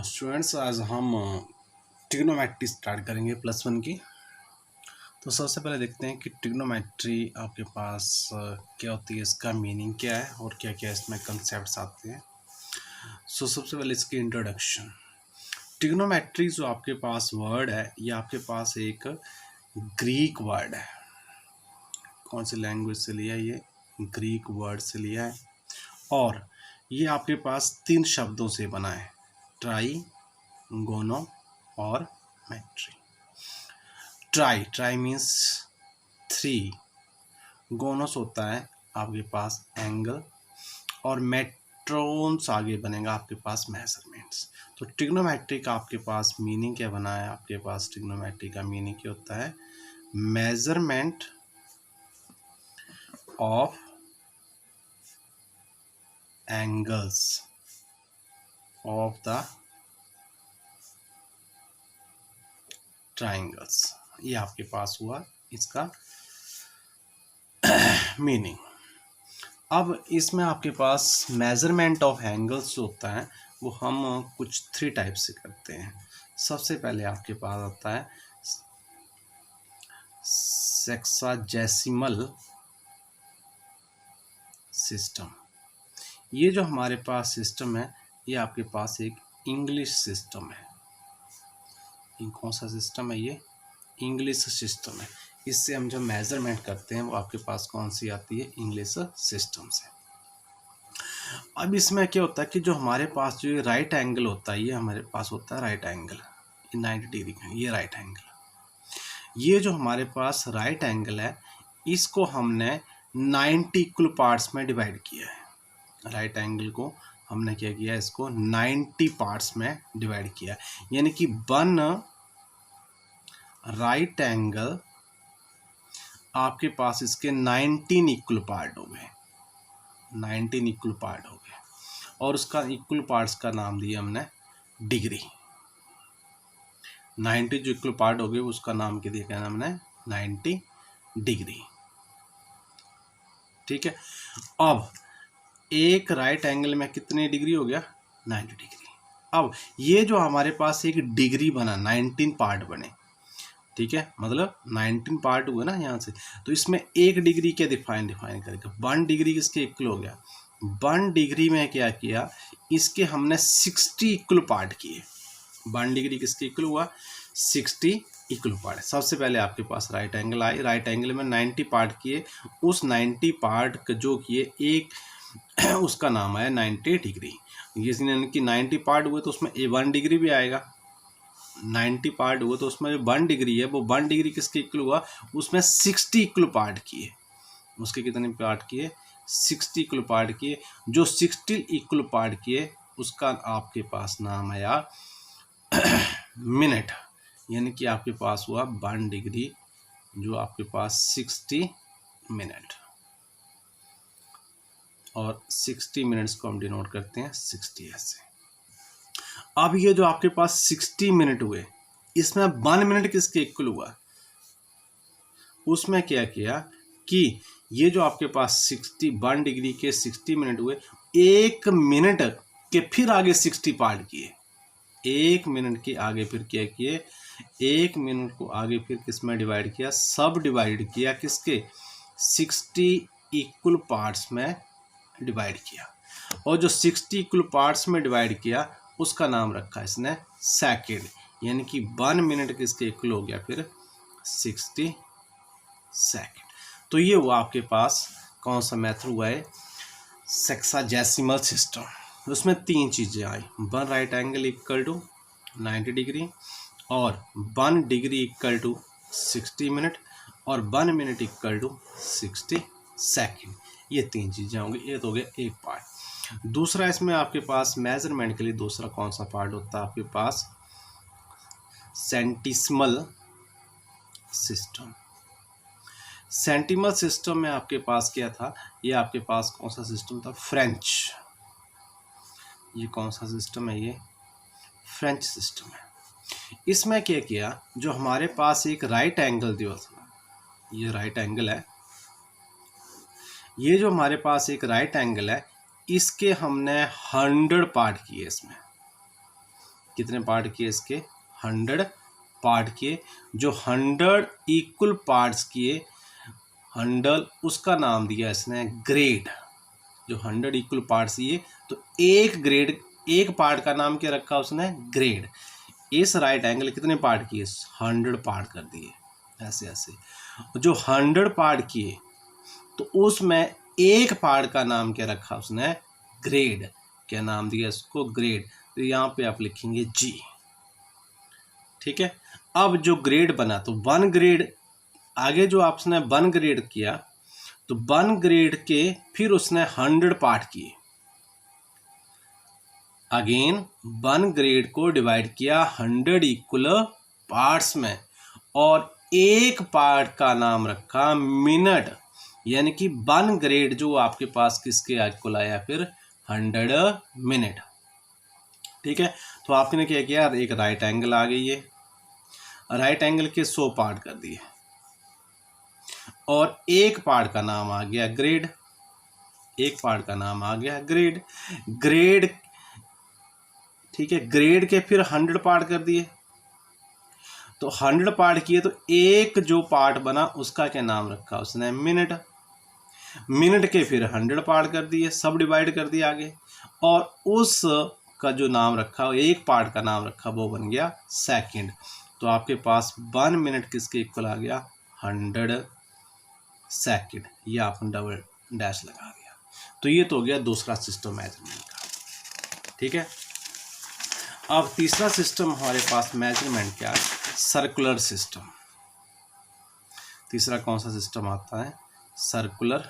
Students आज हम trigonometry start करेंगे +1 की। तो सबसे पहले देखते हैं कि ट्रिग्नोमेट्री आपके पास क्या होती है, इसका मीनिंग क्या है और क्या क्या इसमें कंसेप्ट्स आते हैं। सबसे पहले इसकी इंट्रोडक्शन। ट्रिग्नोमेट्री जो आपके पास वर्ड है, ये आपके पास एक ग्रीक वर्ड है। कौन सी लैंग्वेज से लिया है? ये ग्रीक वर्ड से लिया है और ये आपके पास 3 शब्दों से बना है, ट्राई, गोनो और मेट्री। ट्राई मीन्स 3, गोनोस होता है आपके पास एंगल और मेट्रोन्स आगे बनेगा आपके पास मेजरमेंट्स। तो ट्रिग्नोमेट्री का आपके पास मीनिंग क्या बना है? आपके पास ट्रिग्नोमेट्री का मीनिंग क्या होता है? Measurement of angles of the triangles. ये आपके पास हुआ इसका मीनिंग। अब इसमें आपके पास मेजरमेंट ऑफ एंगल्स जो होता है वो हम कुछ 3 टाइप से करते हैं। सबसे पहले आपके पास आता है सेक्साजेसिमल सिस्टम। ये जो हमारे पास सिस्टम है, ये आपके पास एक इंग्लिश सिस्टम है। कौन सा सिस्टम है? ये इंग्लिश सिस्टम है। इससे हम जो मेजरमेंट करते हैं वो आपके पास कौन सी आती है? इंग्लिश सिस्टम से। अब इसमें क्या होता है कि जो हमारे पास जो ये राइट एंगल होता है, ये हमारे पास होता है राइट एंगल 90 डिग्री का, ये राइट एंगल। ये जो हमारे पास राइट एंगल है, इसको हमने 90 इक्वल पार्ट्स में डिवाइड किया है। राइट एंगल को हमने क्या किया? इसको 90 पार्ट्स में डिवाइड किया, यानी कि 1 राइट एंगल आपके पास इसके 19 इक्वल पार्ट हो गए, 19 इक्वल पार्ट हो गए और उसका इक्वल पार्ट्स का नाम दिया हमने डिग्री। 90 जो इक्वल पार्ट हो गए उसका नाम क्या दिया हमने? 90 डिग्री। ठीक है। अब एक राइट एंगल में कितने डिग्री हो गया? 90 डिग्री। अब ये जो हमारे पास एक डिग्री बना, 19 पार्ट बने, ठीक है, मतलब 19 पार्ट हुए ना यहाँ से, तो इसमें 1 डिग्री क्या डिफाइन करेगा? 1 डिग्री किसके इक्वल हो गया? 1 डिग्री में क्या किया? इसके हमने 60 इक्वल पार्ट किए। 1 डिग्री किसके इक्वल हुआ? 60 इक्वल पार्ट। सबसे पहले आपके पास राइट एंगल आए, राइट एंगल में 90 पार्ट किए, उस 90 पार्ट जो किए एक उसका नाम आया 90 डिग्री। यानी कि 90 पार्ट हुए तो उसमें 1 डिग्री भी आएगा। 90 पार्ट हुए तो उसमें जो 1 डिग्री है वो 1 डिग्री किसके इक्वल हुआ? उसमें 60 इक्वल पार्ट किए। उसके कितने पार्ट किए? 60 इक्वल पार्ट किए। जो 60 इक्वल पार्ट किए उसका आपके पास नाम आया मिनट, यानी कि आपके पास हुआ 1 डिग्री जो आपके पास 60 मिनट, और 60 मिनट्स को हम डिनोट करते हैं 60 ऐसे। अब ये जो आपके पास 60 मिनट हुए, इसमें 1 मिनट किसके इक्वल हुआ? उसमें क्या किया कि ये जो आपके पास 1 डिग्री के 60 मिनट हुए, 1 मिनट के फिर आगे 60 पार्ट किए। 1 मिनट के आगे फिर क्या किए? 1 मिनट को आगे फिर किस में डिवाइड किया? सब डिवाइड किया किसके? 60 इक्वल पार्ट्स में डिवाइड किया, और जो 60 इक्वल पार्ट्स में डिवाइड किया उसका नाम रखा इसने सेकेंड, यानी कि 1 मिनट किसके इक्वल हो गया? फिर 60 सेकेंड। तो ये हुआ आपके पास कौन सा मेथड हुआ है? Sexagesimal system. उसमें 3 चीज़ें आई, 1 right angle equal to 90 degree, और 1 डिग्री इक्वल टू 60 मिनट, और 1 मिनट इक्वल टू 60 सेकेंड। ये 3 चीज़ें होंगी। ये तो हो गया एक पार्ट। दूसरा इसमें आपके पास मेजरमेंट के लिए दूसरा कौन सा पार्ट होता है? आपके पास सेंटिसिमल सिस्टम। सेंटिसिमल सिस्टम में आपके पास क्या था? ये आपके पास कौन सा सिस्टम था? फ्रेंच। ये कौन सा सिस्टम है? ये फ्रेंच सिस्टम है। इसमें क्या किया? जो हमारे पास एक राइट एंगल दिया था, ये राइट एंगल है, ये जो हमारे पास एक राइट एंगल है, इसके हमने 100 पार्ट किए। इसमें कितने पार्ट किए इसके? 100 पार्ट किए। जो 100 इक्वल पार्ट्स किए 100, उसका नाम दिया इसने ग्रेड। जो 100 इक्वल पार्ट्स ये, तो एक ग्रेड, एक पार्ट का नाम क्या रखा उसने? ग्रेड। इस राइट एंगल कितने पार्ट किए? 100 पार्ट कर दिए, ऐसे ऐसे। जो 100 पार्ट किए तो उसमें एक पार्ट का नाम क्या रखा उसने? ग्रेड। क्या नाम दिया इसको? ग्रेड। तो यहाँ पे आप लिखेंगे जी। ठीक है। अब जो ग्रेड बना तो 1 ग्रेड, आगे जो आपने 1 ग्रेड किया तो 1 ग्रेड के फिर उसने 100 पार्ट किए। अगेन 1 ग्रेड को डिवाइड किया 100 इक्वल पार्ट्स में, और एक पार्ट का नाम रखा मिनट, यानी कि 1 ग्रेड जो आपके पास किसके इक्वल आया? फिर 100 मिनट। ठीक है। तो आपने क्या किया? एक राइट एंगल आ गई है, राइट एंगल के 100 पार्ट कर दिए, और एक पार्ट का नाम आ गया ग्रेड। एक पार्ट का नाम आ गया ग्रेड। ग्रेड, ठीक है, ग्रेड के फिर 100 पार्ट कर दिए। तो 100 पार्ट किए तो एक जो पार्ट बना उसका क्या नाम रखा उसने? मिनट। मिनट के फिर 100 पार्ट कर दिए, सब डिवाइड कर दिया आगे, और उस का जो नाम रखा, एक पार्ट का नाम रखा, वो बन गया सेकंड। तो आपके पास 1 मिनट किसके इक्वल आ गया? 100 सेकंड। ये आपने डबल डैश लगा दिया। तो ये तो हो गया दूसरा सिस्टम मेजरमेंट का। ठीक है। अब तीसरा सिस्टम हमारे पास मेजरमेंट क्या है? Circular system. तीसरा कौन सा सिस्टम आता है? Circular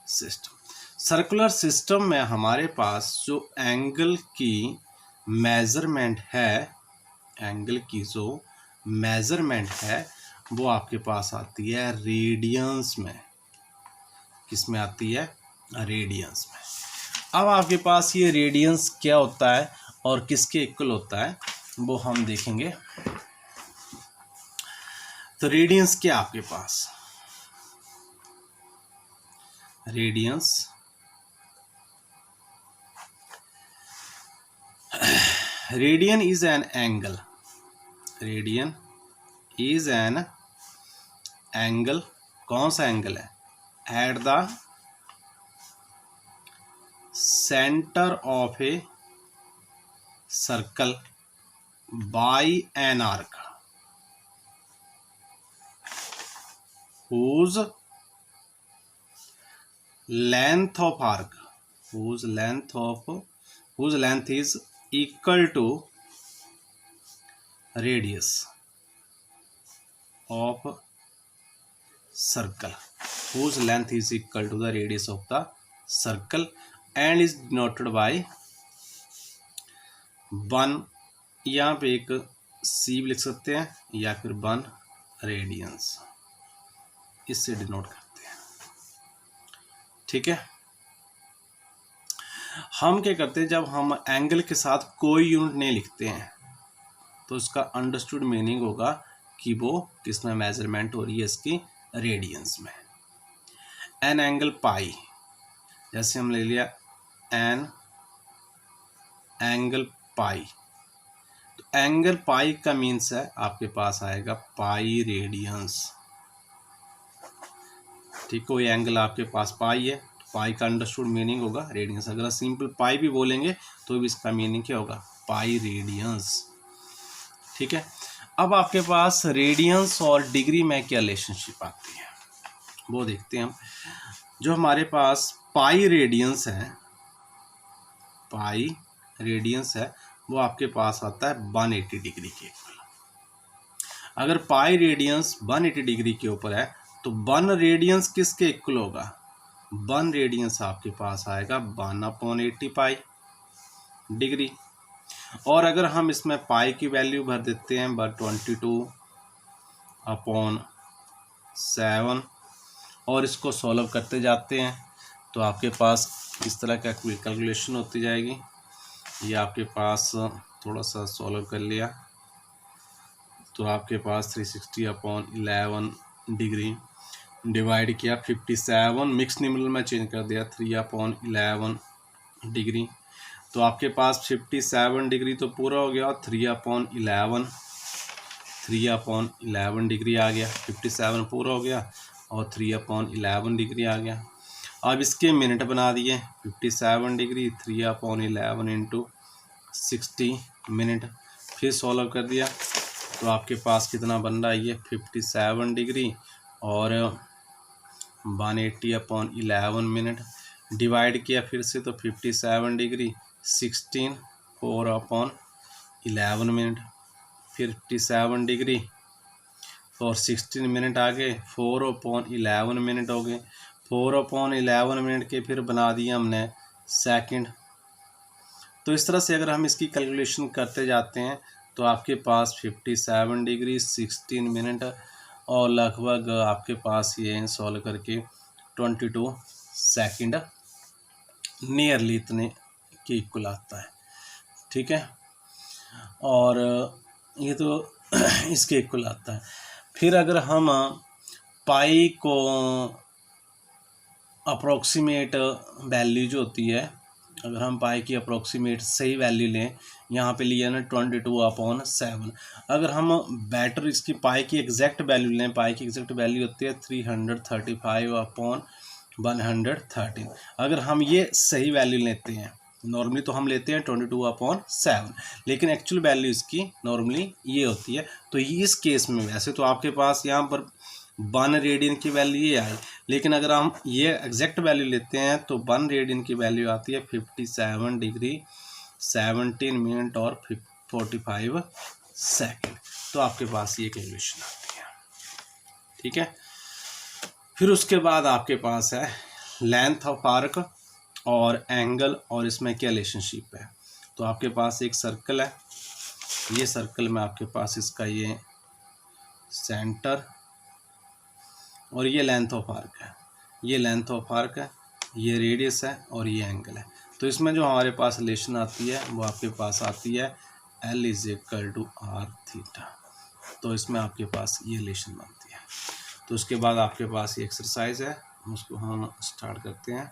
system. सर्कुलर सिस्टम में हमारे पास जो एंगल की मेजरमेंट है, एंगल की जो मेजरमेंट है वो आपके पास आती है रेडियंस में। किस में आती है? रेडियंस में। अब आपके पास ये रेडियंस क्या होता है और किसके इक्वल होता है वो हम देखेंगे। तो रेडियंस क्या आपके पास? Radians radian is an angle. Radian is an angle. कौन सा एंगल है? At the centre of a circle by an arc whose length of arc, whose length is equal to radius of circle, whose length is equal to the radius of the circle and is denoted by 1, यहाँ पे एक C भी लिख सकते हैं या फिर 1 radiance, इससे डिनोट करते हैं। ठीक है। हम क्या करते हैं, जब हम एंगल के साथ कोई यूनिट नहीं लिखते हैं तो उसका अंडरस्टूड मीनिंग होगा कि वो किसमें मेजरमेंट हो रही है? इसकी रेडियंस में। एन एंगल पाई, जैसे हम ले लिया एन एंगल पाई, तो एंगल पाई का मीन्स है आपके पास आएगा पाई रेडियंस। ठीक, कोई एंगल आपके पास पाई है तो पाई का अंडरस्टूड मीनिंग होगा रेडियंस। अगर सिंपल पाई भी बोलेंगे तो भी इसका मीनिंग क्या होगा? पाई रेडियंस। ठीक है। अब आपके पास रेडियंस और डिग्री में क्या रिलेशनशिप आती है वो देखते हैं हम। जो हमारे पास पाई रेडियंस है, पाई रेडियंस है, वो आपके पास आता है 180 डिग्री के ऊपर। अगर पाई रेडियंस 180 डिग्री के ऊपर है तो 1 रेडियंस किसके इक्वल होगा? 1 रेडियंस आपके पास आएगा 1/80 पाई डिग्री। और अगर हम इसमें पाई की वैल्यू भर देते हैं 22/7 और इसको सॉल्व करते जाते हैं तो आपके पास इस तरह का कैलकुलेशन होती जाएगी। ये आपके पास थोड़ा सा सॉल्व कर लिया तो आपके पास 360/11 डिग्री डिवाइड किया 57, मिक्स निम्बल में चेंज कर दिया 3/11 डिग्री, तो तो आपके पास 57 डिग्री तो पूरा हो गया और 3/11 डिग्री आ गया। 57 पूरा हो गया और 3/11 डिग्री आ गया। अब इसके मिनट बना दिए। 57 डिग्री 3/11 इंटू 60 मिनट, फिर सॉल्व कर दिया तो आपके पास कितना बन रहा है ये 57 डिग्री और 180/11 मिनट, डिवाइड किया फिर से तो 57 डिग्री 16 4/11 मिनट, फिर 57 डिग्री और 16 मिनट आ गए 4/11 मिनट हो गए। 4/11 मिनट के फिर बना दिए हमने सेकंड। तो इस तरह से अगर हम इसकी कैलकुलेशन करते जाते हैं तो आपके पास 57 डिग्री 16 मिनट और लगभग आपके पास ये सॉल्व करके 22 सेकंड नियरली इतने के इक्वल आता है। ठीक है, और ये तो इसके इक्वल आता है। फिर अगर हम पाई को अप्रोक्सीमेट वैल्यू जो होती है, अगर हम पाई की अप्रोक्सीमेट सही वैल्यू लें, यहाँ पे लिया ना 22/7, अगर हम बेटर इसकी पाई की एग्जैक्ट वैल्यू लें, पाई की एग्जैक्ट वैल्यू होती है 335/113। अगर हम ये सही वैल्यू लेते हैं, नॉर्मली तो हम लेते हैं 22/7, लेकिन एक्चुअल वैल्यू इसकी नॉर्मली ये होती है। तो इस केस में वैसे तो आपके पास यहाँ पर 1 रेडियन की वैल्यू ये आई, लेकिन अगर हम ये एग्जैक्ट वैल्यू लेते हैं तो 1 रेडियन की वैल्यू आती है 57 डिग्री 17 मिनट और 45 सेकंड। तो आपके पास ये कैलकुलेशन आती है। ठीक है, फिर उसके बाद आपके पास है लेंथ ऑफ आर्क और एंगल, और इसमें क्या रिलेशनशिप है। तो आपके पास एक सर्कल है, ये सर्कल में आपके पास इसका ये सेंटर और ये लेंथ ऑफ आर्क है, ये लेंथ ऑफ आर्क है, ये रेडियस है और ये एंगल है। तो इसमें जो हमारे पास रिलेशन आती है वो आपके पास आती है L = r⁻θ। तो इसमें आपके पास ये रिलेशन बनती है। तो उसके बाद आपके पास ये एक्सरसाइज है, उसको हम स्टार्ट करते हैं।